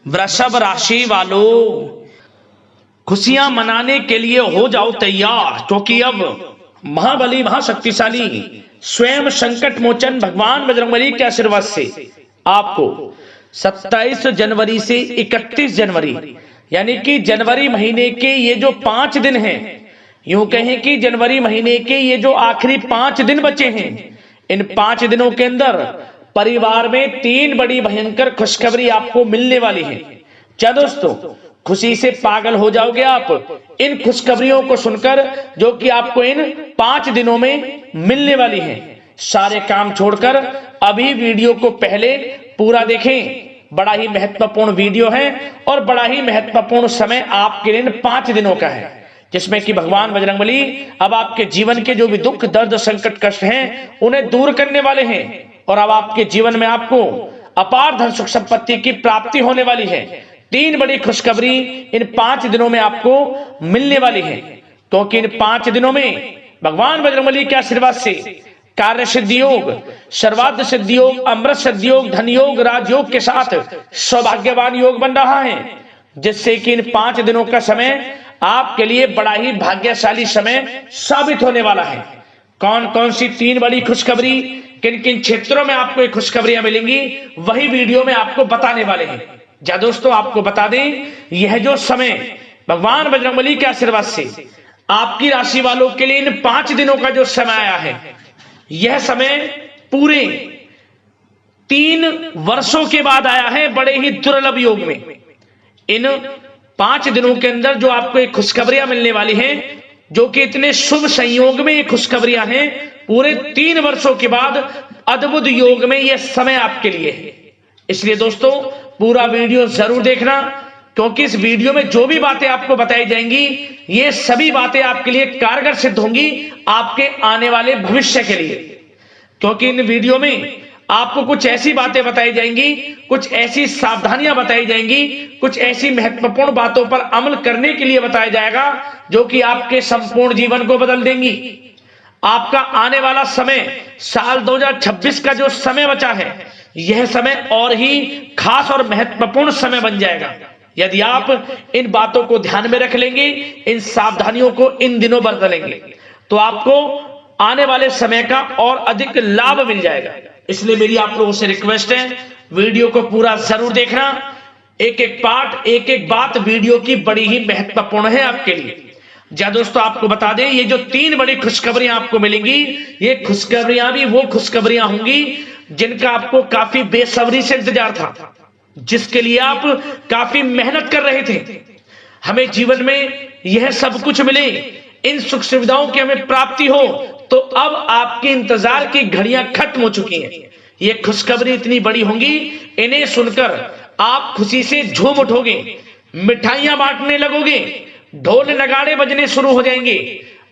वृषभ राशि वालों, खुशियां मनाने के लिए हो जाओ तैयार, क्योंकि अब महाबली महाशक्तिशाली स्वयं संकट मोचन भगवान बजरंगबली के आशीर्वाद से आपको 27 जनवरी से 31 जनवरी यानी कि जनवरी महीने के ये जो 5 दिन हैं, यूं कहें कि जनवरी महीने के ये जो आखिरी 5 दिन बचे हैं, इन 5 दिनों के अंदर परिवार में 3 बड़ी भयंकर खुशखबरी आपको मिलने वाली है। क्या दोस्तों, खुशी से पागल हो जाओगे आप इन खुशखबरियों को सुनकर, जो कि आपको इन 5 दिनों में मिलने वाली हैं। सारे काम छोड़कर अभी वीडियो को पहले पूरा देखें। बड़ा ही महत्वपूर्ण वीडियो है और बड़ा ही महत्वपूर्ण समय आपके लिए 5 दिनों का है, जिसमें कि भगवान बजरंगबली अब आपके जीवन के जो भी दुख दर्द संकट कष्ट हैं उन्हें दूर करने वाले हैं और अब आपके जीवन में आपको अपार धन सुख संपत्ति की प्राप्ति होने वाली है। 3 बड़ी खुशखबरी इन 5 दिनों में आपको मिलने वाली है, क्योंकि इन 5 दिनों में भगवान बजरंगबली के आशीर्वाद से कार्य सिद्धि योग, सर्वार्थ सिद्धि योग, अमृत सिद्धि योग, धन योग, राजयोग के साथ सौभाग्यवान योग बन रहा है, जिससे कि इन 5 दिनों का समय आपके लिए बड़ा ही भाग्यशाली समय साबित होने वाला है। कौन कौन सी 3 बड़ी खुशखबरी, किन किन क्षेत्रों में आपको ये खुशखबरियां मिलेंगी, वही वीडियो में आपको बताने वाले हैं। जा दोस्तों, आपको बता दें, यह जो समय भगवान बजरंगबली के आशीर्वाद से आपकी राशि वालों के लिए इन 5 दिनों का जो समय आया है, यह समय पूरे 3 वर्षों के बाद आया है, बड़े ही दुर्लभ योग में। इन 5 दिनों के अंदर जो आपको एक खुशखबरियां मिलने वाली हैं, जो कि इतने शुभ संयोग में ये खुशखबरियां हैं, पूरे 3 वर्षों के बाद अद्भुत योग में यह समय आपके लिए है। इसलिए दोस्तों, पूरा वीडियो जरूर देखना, क्योंकि इस वीडियो में जो भी बातें आपको बताई जाएंगी, ये सभी बातें आपके लिए कारगर सिद्ध होंगी आपके आने वाले भविष्य के लिए। क्योंकि इन वीडियो में आपको कुछ ऐसी बातें बताई जाएंगी, कुछ ऐसी सावधानियां बताई जाएंगी, कुछ ऐसी महत्वपूर्ण बातों पर अमल करने के लिए बताया जाएगा, जो कि आपके संपूर्ण जीवन को बदल देंगी। आपका आने वाला समय, साल 2026 का जो समय बचा है, यह समय और ही खास और महत्वपूर्ण समय बन जाएगा यदि आप इन बातों को ध्यान में रख लेंगे, इन सावधानियों को इन दिनों बरतेंगे, तो आपको आने वाले समय का और अधिक लाभ मिल जाएगा। इसलिए मेरी आप लोगों से रिक्वेस्ट है, वीडियो को पूरा जरूर देखना। एक एक पार्ट, एक एक बात वीडियो की बड़ी ही महत्वपूर्ण है आपके लिए। जा दोस्तों, आपको बता दें, ये जो 3 बड़ी खुशखबरियां आपको मिलेंगी, ये खुशखबरियां भी वो खुशखबरियां होंगी जिनका आपको काफी बेसब्री से इंतजार था, जिसके लिए आप काफी मेहनत कर रहे थे। हमें जीवन में यह सब कुछ मिले, इन सुख सुविधाओं की हमें प्राप्ति हो, तो अब आपके इंतजार की घड़ियां खत्म हो चुकी हैं। ये खुशखबरी इतनी बड़ी होंगी, इन्हें सुनकर आप खुशी से झूम उठोगे, मिठाइयां बांटने लगोगे, ढोल नगाड़े बजने शुरू हो जाएंगे,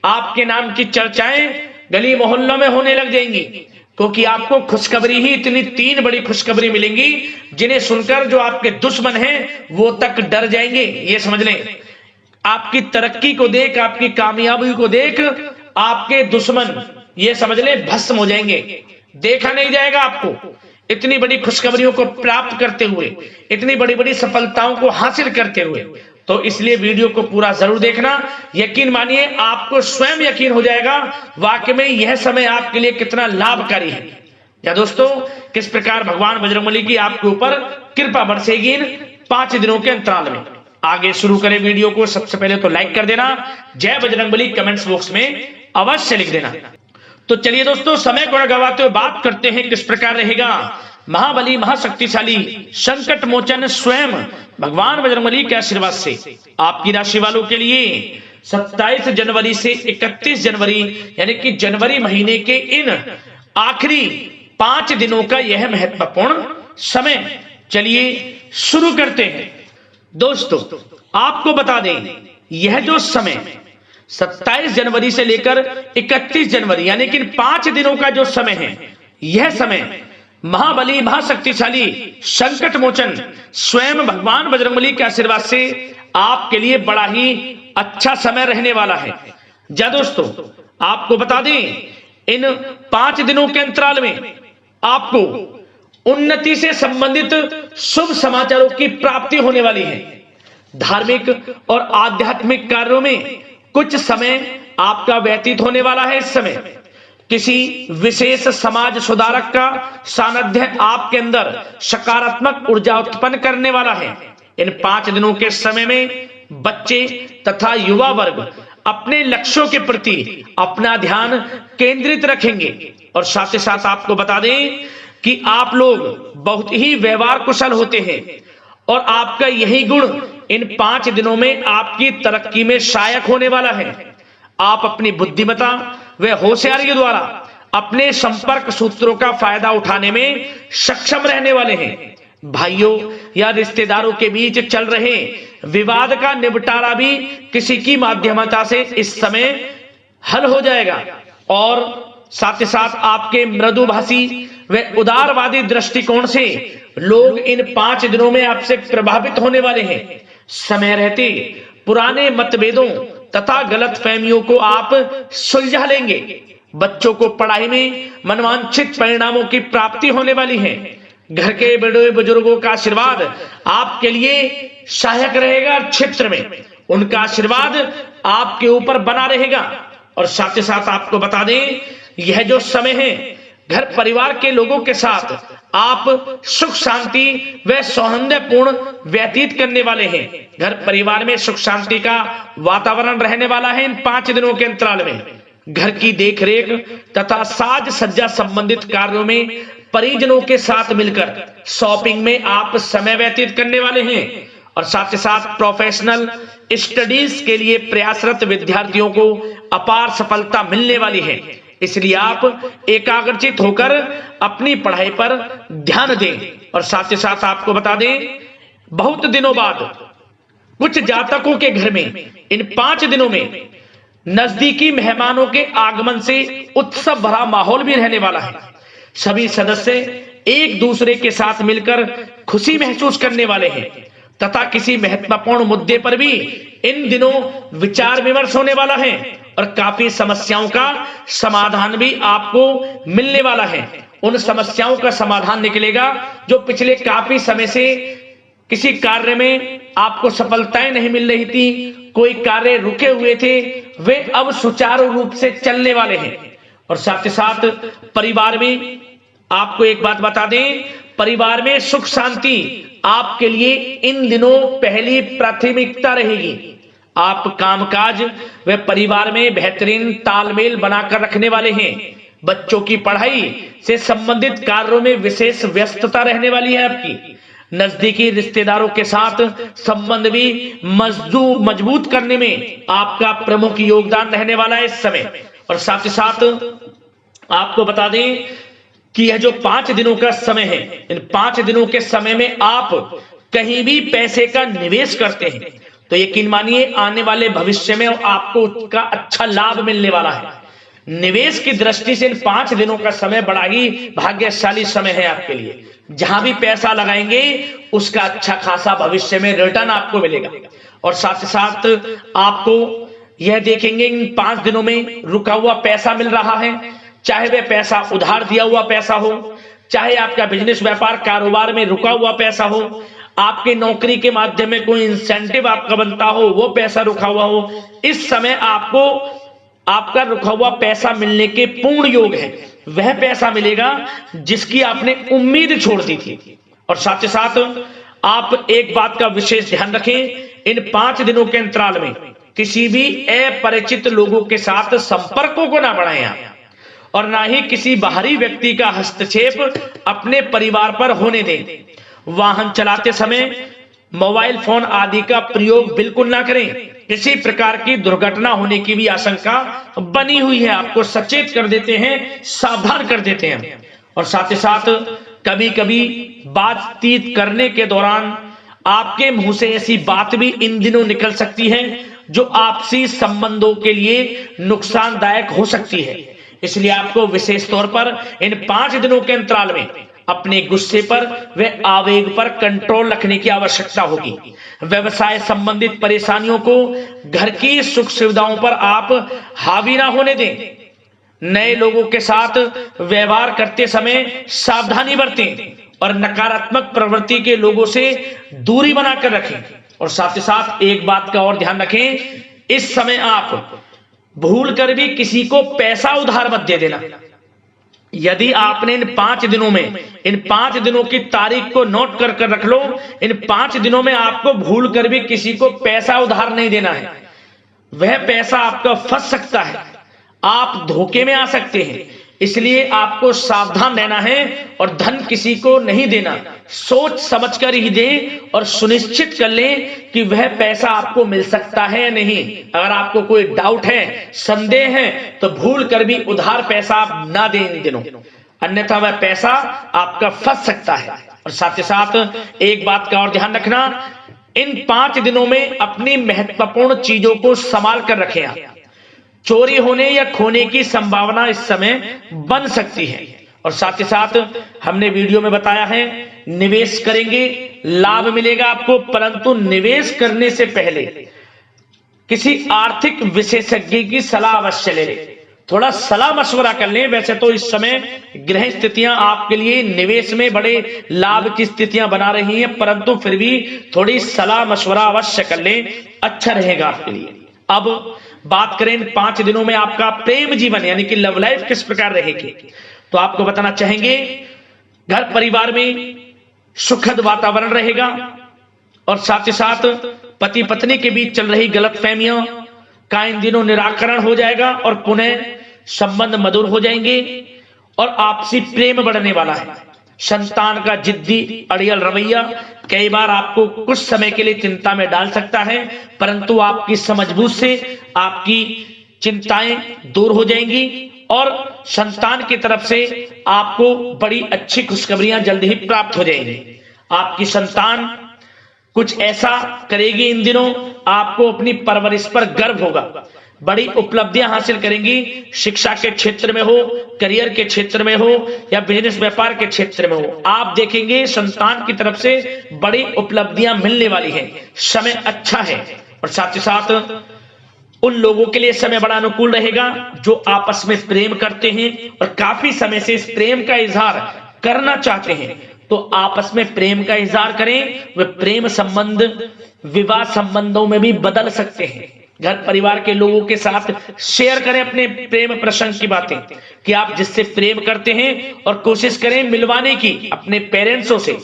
आपके नाम की चर्चाएं गली मोहल्लों में होने लग जाएंगी, क्योंकि आपको खुशखबरी ही इतनी 3 बड़ी खुशखबरी मिलेंगी, जिन्हें सुनकर जो आपके दुश्मन हैं वो तक डर जाएंगे। ये समझ लें, आपकी तरक्की को देख, आपकी कामयाबी को देख आपके दुश्मन, ये समझ लें, भस्म हो जाएंगे। देखा नहीं जाएगा आपको इतनी बड़ी खुशखबरियों को प्राप्त करते हुए, इतनी बड़ी बड़ी सफलताओं को हासिल करते हुए। तो इसलिए वीडियो को पूरा जरूर देखना। यकीन मानिए, आपको स्वयं यकीन हो जाएगा वाकई में यह समय आपके लिए कितना लाभकारी है। या दोस्तों, किस प्रकार भगवान बजरंगबली की आपके ऊपर कृपा बरसेगी इन 5 दिनों के अंतराल में। आगे शुरू करें वीडियो को। सबसे पहले तो लाइक कर देना, जय बजरंगबली कमेंट्स बॉक्स में अवश्य लिख देना। तो चलिए दोस्तों, समय को न गवाते हुए बात करते हैं किस प्रकार रहेगा महाबली महाशक्तिशाली संकट मोचन स्वयं भगवान बजरंगबली के आशीर्वाद से आपकी राशि वालों के लिए 27 जनवरी से 31 जनवरी यानी कि जनवरी महीने के इन आखिरी 5 दिनों का यह महत्वपूर्ण समय। चलिए शुरू करते हैं। दोस्तों, आपको बता दें, यह जो समय 27 जनवरी से लेकर 31 जनवरी यानी कि 5 दिनों का जो समय है, यह समय महाबली महाशक्तिशाली संकट मोचन स्वयं भगवान बजरंगबली के आशीर्वाद से आपके लिए बड़ा ही अच्छा समय रहने वाला है। जा दोस्तों, आपको बता दें, इन 5 दिनों के अंतराल में आपको उन्नति से संबंधित शुभ समाचारों की प्राप्ति होने वाली है। धार्मिक और आध्यात्मिक कार्यों में कुछ समय आपका व्यतीत होने वाला है। इस समय किसी विशेष समाज सुधारक का सानिध्य आपके अंदर सकारात्मक ऊर्जा उत्पन्न करने वाला है। इन 5 दिनों के समय में बच्चे तथा युवा वर्ग अपने लक्ष्यों के प्रति अपना ध्यान केंद्रित रखेंगे। और साथ ही साथ आपको बता दें कि आप लोग बहुत ही व्यवहार कुशल होते हैं और आपका यही गुण इन 5 दिनों में आपकी तरक्की में सहायक होने वाला है। आप अपनी बुद्धिमत्ता व होशियारी के द्वारा अपने संपर्क सूत्रों का फायदा उठाने में सक्षम रहने वाले हैं। भाइयों या रिश्तेदारों के बीच चल रहे विवाद का निपटारा भी किसी की माध्यमता से इस समय हल हो जाएगा। और साथ ही साथ आपके मृदुभाषी व उदारवादी दृष्टिकोण से लोग इन 5 दिनों में आपसे प्रभावित होने वाले हैं। समय रहते पुराने मतभेदों तथा गलतफहमियों को आप सुलझा लेंगे। बच्चों को पढ़ाई में मनवांछित परिणामों की प्राप्ति होने वाली है। घर के बड़े बुजुर्गों का आशीर्वाद आपके लिए सहायक रहेगा। क्षेत्र में उनका आशीर्वाद आपके ऊपर बना रहेगा। और साथ ही साथ आपको बता दें, यह जो समय है घर परिवार के लोगों के साथ आप सुख शांति व सौहार्दपूर्ण व्यतीत करने वाले हैं। घर परिवार में सुख शांति का वातावरण रहने वाला है। इन 5 दिनों के अंतराल में घर की देखरेख तथा साज सज्जा संबंधित कार्यों में परिजनों के साथ मिलकर शॉपिंग में आप समय व्यतीत करने वाले हैं। और साथ ही साथ प्रोफेशनल स्टडीज के लिए प्रयासरत विद्यार्थियों को अपार सफलता मिलने वाली है। इसलिए आप एकाग्रचित होकर अपनी पढ़ाई पर ध्यान दें। और साथ ही साथ आपको बता दें, बहुत दिनों बाद कुछ जातकों के घर में इन 5 दिनों में नजदीकी मेहमानों के आगमन से उत्सव भरा माहौल भी रहने वाला है। सभी सदस्य एक दूसरे के साथ मिलकर खुशी महसूस करने वाले हैं तथा किसी महत्वपूर्ण मुद्दे पर भी इन दिनों विचार विमर्श होने वाला है और काफी समस्याओं का समाधान भी आपको मिलने वाला है। उन समस्याओं का समाधान निकलेगा जो पिछले काफी समय से किसी कार्य में आपको सफलताएं नहीं मिल रही थी, कोई कार्य रुके हुए थे, वे अब सुचारू रूप से चलने वाले हैं। और साथ ही साथ परिवार में आपको एक बात बता दें, परिवार में सुख शांति आपके लिए इन दिनों पहली प्राथमिकता रहेगी। आप कामकाज व परिवार में बेहतरीन तालमेल बनाकर रखने वाले हैं। बच्चों की पढ़ाई से संबंधित कार्यों में विशेष व्यस्तता रहने वाली है आपकी। नजदीकी रिश्तेदारों के साथ संबंध भी मजबूत करने में आपका प्रमुख योगदान रहने वाला है इस समय। और साथ ही साथ आपको बता दें कि यह जो 5 दिनों का समय है, इन 5 दिनों के समय में आप कहीं भी पैसे का निवेश करते हैं तो यकीन मानिए आने वाले भविष्य में आपको उसका अच्छा लाभ मिलने वाला है। निवेश की दृष्टि से इन 5 दिनों का समय बड़ा ही भाग्यशाली समय है आपके लिए। जहां भी पैसा लगाएंगे उसका अच्छा खासा भविष्य में रिटर्न आपको मिलेगा। और साथ ही साथ आपको यह देखेंगे इन 5 दिनों में रुका हुआ पैसा मिल रहा है, चाहे वह पैसा उधार दिया हुआ पैसा हो, चाहे आपका बिजनेस व्यापार कारोबार में रुका हुआ पैसा हो, आपके नौकरी के माध्यम में कोई इंसेंटिव आपका बनता हो, वो पैसा रुका हुआ हो। इस समय आपको आपका रुका हुआ पैसा मिलने के पूर्ण योग है। वह पैसा मिलेगा जिसकी आपने उम्मीद छोड़ दी थी। और साथ ही साथ आप एक बात का विशेष ध्यान रखें, इन 5 दिनों के अंतराल में किसी भी अपरिचित लोगों के साथ संपर्कों को ना बढ़ाएं आप, और ना ही किसी बाहरी व्यक्ति का हस्तक्षेप अपने परिवार पर होने दें। वाहन चलाते समय मोबाइल फोन आदि का प्रयोग बिल्कुल ना करें। किसी प्रकार की दुर्घटना होने की भी आशंका बनी हुई है, आपको सचेत कर देते हैं, सावधान कर देते हैं। और साथ ही साथ कभी कभी बातचीत करने के दौरान आपके मुंह से ऐसी बात भी इन दिनों निकल सकती है जो आपसी संबंधों के लिए नुकसानदायक हो सकती है। इसलिए आपको विशेष तौर पर इन 5 दिनों के अंतराल में अपने गुस्से पर व आवेग पर कंट्रोल रखने की आवश्यकता होगी। व्यवसाय संबंधित परेशानियों को घर की सुख सुविधाओं पर आप हावी ना होने दें। नए लोगों के साथ व्यवहार करते समय सावधानी बरतें और नकारात्मक प्रवृत्ति के लोगों से दूरी बनाकर रखें। और साथ ही साथ एक बात का और ध्यान रखें, इस समय आप भूल कर भी किसी को पैसा उधार मत दे देना। यदि आपने इन 5 दिनों में, इन 5 दिनों की तारीख को नोट कर रख लो, इन 5 दिनों में आपको भूल कर भी किसी को पैसा उधार नहीं देना है। वह पैसा आपका फंस सकता है, आप धोखे में आ सकते हैं, इसलिए आपको सावधान रहना है और धन किसी को नहीं देना। सोच समझकर ही दें और सुनिश्चित कर लें कि वह पैसा आपको मिल सकता है या नहीं। अगर आपको कोई डाउट है, संदेह है, तो भूल कर भी उधार पैसा आप ना दें इन दिनों, अन्यथा वह पैसा आपका फंस सकता है। और साथ ही साथ एक बात का और ध्यान रखना, इन 5 दिनों में अपनी महत्वपूर्ण चीजों को संभाल कर रखें। आप चोरी होने या खोने की संभावना इस समय बन सकती है। और साथ ही साथ हमने वीडियो में बताया है, निवेश करेंगे लाभ मिलेगा आपको, परंतु निवेश करने से पहले किसी आर्थिक विशेषज्ञ की सलाह अवश्य ले लें, थोड़ा सलाह मशवरा कर लें। वैसे तो इस समय ग्रह स्थितियां आपके लिए निवेश में बड़े लाभ की स्थितियां बना रही हैं, परंतु फिर भी थोड़ी सलाह मशवरा अवश्य कर लें, अच्छा रहेगा आपके लिए। अब बात करें इन 5 दिनों में आपका प्रेम जीवन यानी कि लव लाइफ किस प्रकार रहेगी, तो आपको बताना चाहेंगे, घर परिवार में सुखद वातावरण रहेगा और साथ ही साथ पति पत्नी के बीच चल रही गलतफहमियों का इन दिनों निराकरण हो जाएगा और पुनः संबंध मधुर हो जाएंगे और आपसी प्रेम बढ़ने वाला है। संतान का जिद्दी अड़ियल रवैया कई बार आपको कुछ समय के लिए चिंता में डाल सकता है, परंतु आपकी समझबूझ से आपकी चिंताएं दूर हो जाएंगी और संतान की तरफ से आपको बड़ी अच्छी खुशखबरियां जल्द ही प्राप्त हो जाएंगी। आपकी संतान कुछ ऐसा करेगी इन दिनों, आपको अपनी परवरिश पर गर्व होगा, बड़ी उपलब्धियां हासिल करेंगी। शिक्षा के क्षेत्र में हो, करियर के क्षेत्र में हो या बिजनेस व्यापार के क्षेत्र में हो, आप देखेंगे संतान की तरफ से बड़ी उपलब्धियां मिलने वाली हैं। समय अच्छा है और साथ ही साथ उन लोगों के लिए समय बड़ा अनुकूल रहेगा जो आपस में प्रेम करते हैं और काफी समय से इस प्रेम का इजहार करना चाहते हैं, तो आपस में प्रेम का इजहार करें। वे प्रेम संबंध विवाह संबंधों में भी बदल सकते हैं। घर परिवार के लोगों के साथ शेयर करें अपने प्रेम प्रसंग की बातें कि आप जिससे प्रेम करते हैं और कोशिश करें मिलवाने की अपने पेरेंट्सों से।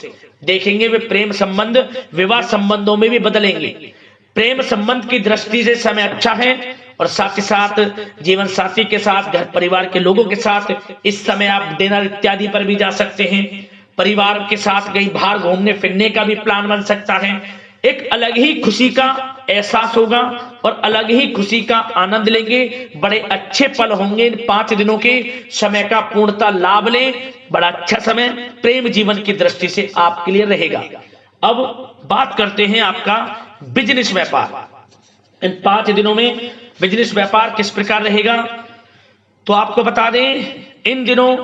देखेंगे वे प्रेम संबंध विवाह संबंधों में भी बदलेंगे। प्रेम संबंध की दृष्टि से समय अच्छा है और साथ ही साथ जीवन साथी के साथ, घर परिवार के लोगों के साथ इस समय आप डिनर इत्यादि पर भी जा सकते हैं। परिवार के साथ कहीं बाहर घूमने फिरने का भी प्लान बन सकता है। एक अलग ही खुशी का एहसास होगा और अलग ही खुशी का आनंद लेंगे। बड़े अच्छे पल होंगे इन 5 दिनों के, समय का पूर्णतः लाभ लें। बड़ा अच्छा समय प्रेम जीवन की दृष्टि से आपके लिए रहेगा। अब बात करते हैं आपका बिजनेस व्यापार। इन 5 दिनों में बिजनेस व्यापार किस प्रकार रहेगा, तो आपको बता दें, इन दिनों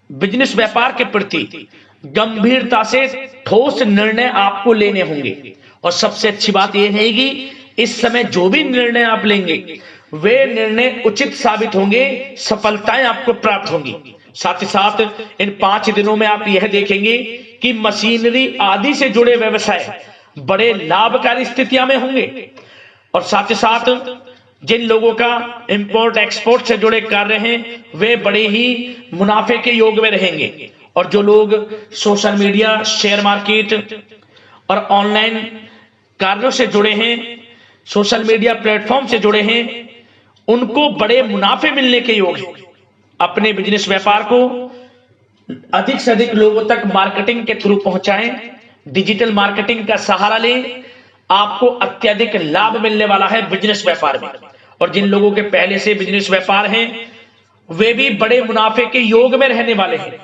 बिजनेस व्यापार के प्रति गंभीरता से ठोस निर्णय आपको लेने होंगे और सबसे अच्छी बात यह रहेगी, इस समय जो भी निर्णय आप लेंगे वे निर्णय उचित साबित होंगे, सफलताएं आपको प्राप्त होंगी। साथ ही साथ इन 5 दिनों में आप यह देखेंगे कि मशीनरी आदि से जुड़े व्यवसाय बड़े लाभकारी स्थितियां में होंगे और साथ ही साथ जिन लोगों का इंपोर्ट एक्सपोर्ट से जुड़े कार्य हैं वे बड़े ही मुनाफे के योग में रहेंगे और जो लोग सोशल मीडिया, शेयर मार्केट और ऑनलाइन कार्यों से जुड़े हैं, सोशल मीडिया प्लेटफॉर्म से जुड़े हैं, उनको बड़े मुनाफे मिलने के योग हैं। अपने बिजनेस व्यापार को अधिक से अधिक लोगों तक मार्केटिंग के थ्रू पहुंचाएं, डिजिटल मार्केटिंग का सहारा लें, आपको अत्यधिक लाभ मिलने वाला है बिजनेस व्यापार में। और जिन लोगों के पहले से बिजनेस व्यापार हैं वे भी बड़े मुनाफे के योग में रहने वाले हैं।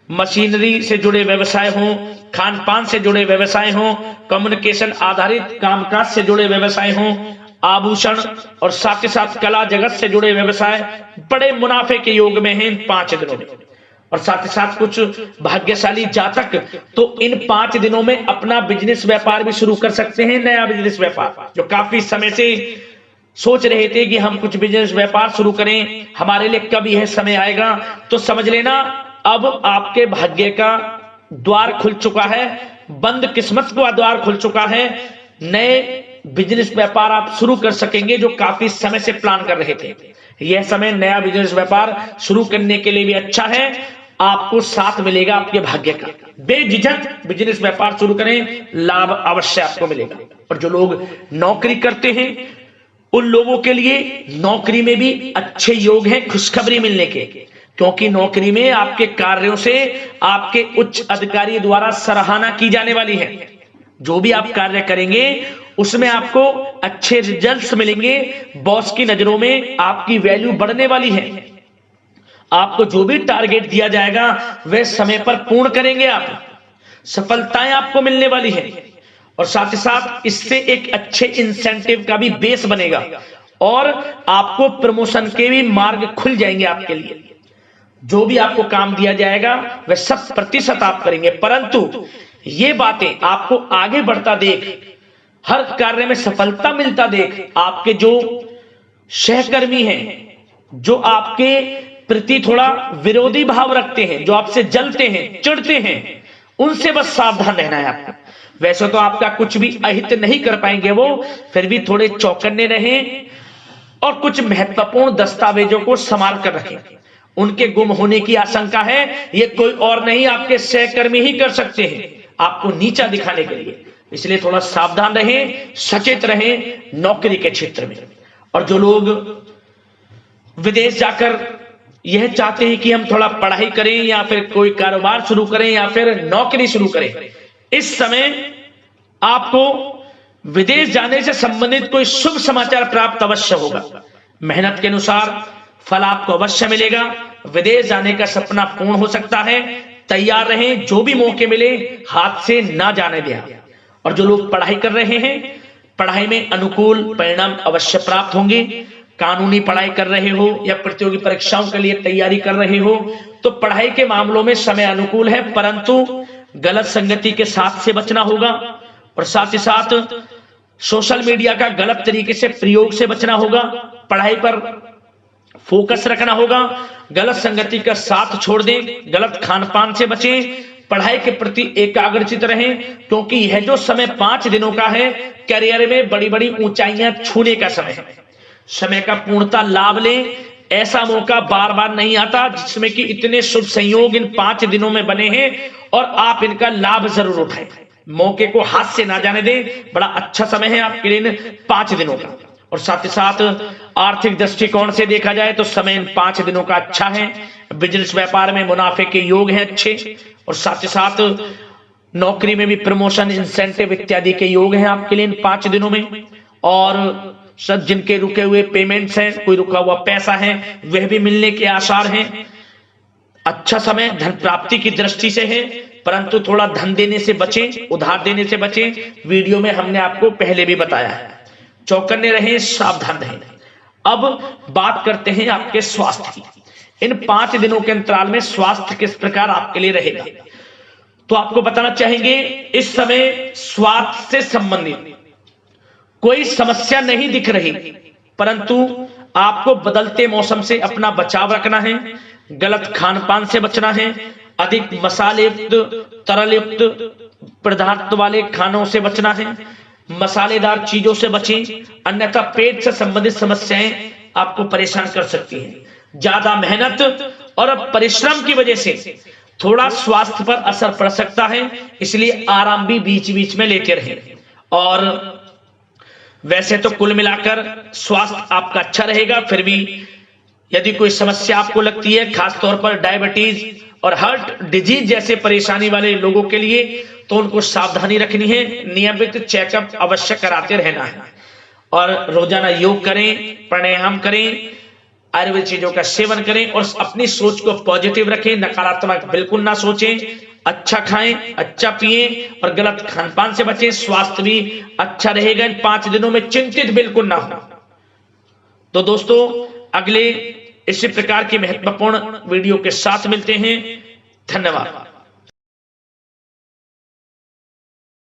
मशीनरी से जुड़े व्यवसाय हों, खान पान से जुड़े व्यवसाय हों, कम्युनिकेशन आधारित कामकाज से जुड़े व्यवसाय हों, आभूषण और साथ ही साथ कला जगत से जुड़े व्यवसाय बड़े मुनाफे के योग में हैं इन 5 दिनों में। और साथ ही साथ कुछ भाग्यशाली जातक तो इन 5 दिनों में अपना बिजनेस व्यापार भी शुरू कर सकते हैं, नया बिजनेस व्यापार। जो काफी समय से सोच रहे थे कि हम कुछ बिजनेस व्यापार शुरू करें, हमारे लिए कब यह समय आएगा, तो समझ लेना अब आपके भाग्य का द्वार खुल चुका है, बंद किस्मत का द्वार खुल चुका है। नए बिजनेस व्यापार आप शुरू कर सकेंगे जो काफी समय से प्लान कर रहे थे। यह समय नया बिजनेस व्यापार शुरू करने के लिए भी अच्छा है। आपको साथ मिलेगा आपके भाग्य का। बेझिझक बिजनेस व्यापार शुरू करें, लाभ अवश्य आपको मिलेगा। और जो लोग नौकरी करते हैं उन लोगों के लिए नौकरी में भी अच्छे योग हैं खुशखबरी मिलने के, क्योंकि नौकरी में आपके कार्यों से आपके उच्च अधिकारी द्वारा सराहना की जाने वाली है। जो भी आप कार्य करेंगे उसमें आपको अच्छे रिजल्ट्स मिलेंगे। बॉस की नजरों में आपकी वैल्यू बढ़ने वाली है। आपको जो भी टारगेट दिया जाएगा वह समय पर पूर्ण करेंगे आप, सफलताएं आपको मिलने वाली है। और साथ ही साथ इससे एक अच्छे इंसेंटिव का भी बेस बनेगा और आपको प्रमोशन के भी मार्ग खुल जाएंगे आपके लिए। जो भी आपको काम दिया जाएगा वह 100% आप करेंगे, परंतु ये बातें आपको आगे बढ़ता देख, हर कार्य में सफलता मिलता देख, आपके जो सहकर्मी हैं, जो आपके प्रति थोड़ा विरोधी भाव रखते हैं, जो आपसे जलते हैं, चिढ़ते हैं, उनसे बस सावधान रहना है आपको। वैसे तो आपका कुछ भी अहित नहीं कर पाएंगे वो, फिर भी थोड़े चौकन्ने रहें और कुछ महत्वपूर्ण दस्तावेजों को संभाल कर रखें। उनके गुम होने की आशंका है, ये कोई और नहीं आपके सहकर्मी ही कर सकते हैं आपको नीचा दिखाने के लिए। इसलिए थोड़ा सावधान रहें, सचेत रहें नौकरी के क्षेत्र में। और जो लोग विदेश जाकर यह चाहते हैं कि हम थोड़ा पढ़ाई करें या फिर कोई कारोबार शुरू करें या फिर नौकरी शुरू करें, इस समय आपको विदेश जाने से संबंधित कोई शुभ समाचार प्राप्त अवश्य होगा। मेहनत के अनुसार फल आपको अवश्य मिलेगा। विदेश जाने का सपना पूर्ण हो सकता है। तैयार रहें, जो भी मौके मिले हाथ से ना जाने दें। और जो लोग पढ़ाई कर रहे हैं, पढ़ाई में अनुकूल परिणाम अवश्य प्राप्त होंगे। कानूनी पढ़ाई कर रहे हो या प्रतियोगी परीक्षाओं के लिए तैयारी कर रहे हो तो पढ़ाई के मामलों में समय अनुकूल है, परंतु गलत संगति के साथ से बचना होगा। और साथ ही साथ सोशल मीडिया का गलत तरीके से प्रयोग से बचना होगा। पढ़ाई पर फोकस रखना होगा। गलत संगति का साथ छोड़ दें, गलत खान पान से बचें, पढ़ाई के प्रति एकाग्रचित रहें, क्योंकि यह जो समय 5 दिनों का है करियर में बड़ी बड़ी ऊंचाइयां छूने का समय है। समय का पूर्णता लाभ लें। ऐसा मौका बार बार नहीं आता जिसमें कि इतने शुभ संयोग इन 5 दिनों में बने हैं और आप इनका लाभ जरूर उठाएं। मौके को हाथ से ना जाने दें। बड़ा अच्छा समय है आपके लिए 5 दिनों का। और साथ ही साथ आर्थिक दृष्टिकोण से देखा जाए तो समय इन 5 दिनों का अच्छा है। बिजनेस व्यापार में मुनाफे के योग हैं अच्छे। और साथ ही साथ नौकरी में भी प्रमोशन, इंसेंटिव इत्यादि के योग हैं आपके लिए इन 5 दिनों में। और सब जिनके रुके हुए पेमेंट्स हैं, कोई रुका हुआ पैसा है, वह भी मिलने के आसार हैं। अच्छा समय धन प्राप्ति की दृष्टि से है, परंतु थोड़ा धन देने से बचें, उधार देने से बचें। वीडियो में हमने आपको पहले भी बताया है। चौकन्ने रहें, सावधान रहें। अब बात करते हैं आपके स्वास्थ्य की। इन 5 दिनों के अंतराल में स्वास्थ्य किस प्रकार आपके लिए रहेगा, तो आपको बताना चाहेंगे इस समय स्वास्थ्य से संबंधित कोई समस्या नहीं दिख रही, परंतु आपको बदलते मौसम से अपना बचाव रखना है। गलत खान पान से बचना है। अधिक मसाले युक्त, तरल युक्त पदार्थ वाले खानों से बचना है। मसालेदार चीजों से बचें, अन्यथा पेट से संबंधित समस्याएं आपको परेशान कर सकती हैं। ज्यादा मेहनत और परिश्रम की वजह से थोड़ा स्वास्थ्य पर असर पड़ सकता है, इसलिए आराम भी बीच बीच में लेते रहें। और वैसे तो कुल मिलाकर स्वास्थ्य आपका अच्छा रहेगा। फिर भी यदि कोई समस्या आपको लगती है, खासतौर पर डायबिटीज और हार्ट डिजीज जैसे परेशानी वाले लोगों के लिए, तो उनको सावधानी रखनी है। नियमित चेकअप अवश्य कराते रहना है और रोजाना योग करें, प्राणायाम करें, आयुर्वेद चीजों का सेवन करें और अपनी सोच को पॉजिटिव रखें। नकारात्मक बिल्कुल ना सोचें। अच्छा खाएं, अच्छा पिएं और गलत खान पान से बचें। स्वास्थ्य भी अच्छा रहेगा। इन 5 दिनों में चिंतित बिल्कुल ना हो। तो दोस्तों, अगले इसी प्रकार की महत्वपूर्ण वीडियो के साथ मिलते हैं। धन्यवाद।